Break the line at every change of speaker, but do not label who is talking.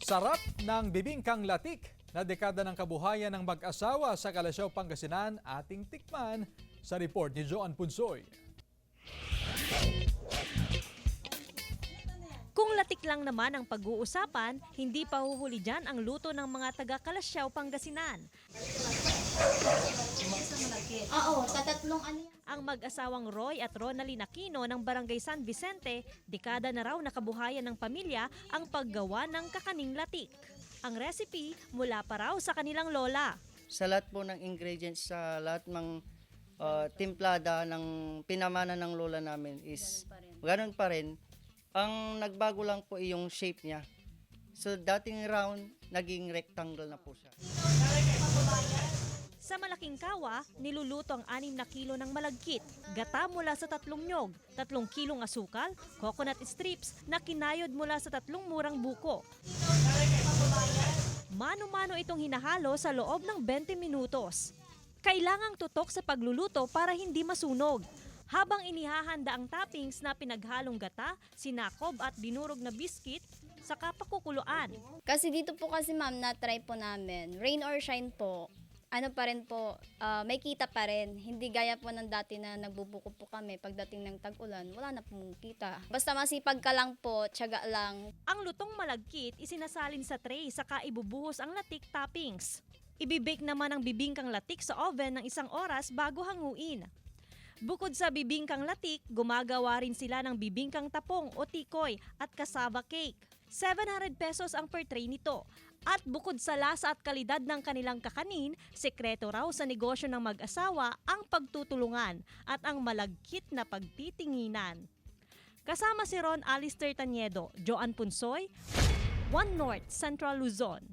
Sarap ng bibingkang latik na dekada ng kabuhayan ng mag-asawa sa Calasiao, Pangasinan ating tikman sa report ni Joan Punsoy.
Kung latik lang naman ang pag-uusapan, hindi pa huhuli dyan ang luto ng mga taga Calasiao, Pangasinan.
Oo, tatatlong ano yan.
Ang mag-asawang Roy at Ronaldine Aquino ng Barangay San Vicente, dekada na raw nakabuhayan ng pamilya ang paggawa ng kakaning latik. Ang recipe mula pa raw sa kanilang lola.
Sa lahat po ng ingredients, sa lahat ng timplada ng pinamana ng lola namin is ganun pa rin. Ang nagbago lang po yung shape niya. So dating round, naging rectangle na po siya.
Sa malaking kawa, niluluto ang 6 na kilo ng malagkit, gata mula sa 3 nyog, 3 kilong asukal, coconut strips na kinayod mula sa 3 murang buko. Mano-mano itong hinahalo sa loob ng 20 minutos. Kailangang tutok sa pagluluto para hindi masunog. Habang inihahanda ang toppings na pinaghalong gata, sinakob at dinurog na biskit, saka pakukuluan.
Kasi dito po kasi ma'am, na-try po namin. Rain or shine po, ano pa rin po, may kita pa rin. Hindi gaya po ng dati na nagbubuko po kami. Pagdating ng tag-ulan, wala na pong kita. Basta masipag ka lang po, tiyaga lang.
Ang lutong malagkit isinasalin sa tray saka ibubuhos ang latik toppings. Ibibake naman ang bibingkang latik sa oven ng 1 oras bago hanguin. Bukod sa bibingkang latik, gumagawa rin sila ng bibingkang tapong o tikoy at cassava cake. 700 pesos ang per tray nito. At bukod sa lasa at kalidad ng kanilang kakanin, sekreto raw sa negosyo ng mag-asawa ang pagtutulungan at ang malagkit na pagtitinginan. Kasama si Ron Alister Taniedo, Joan Punsoy, One North, Central Luzon.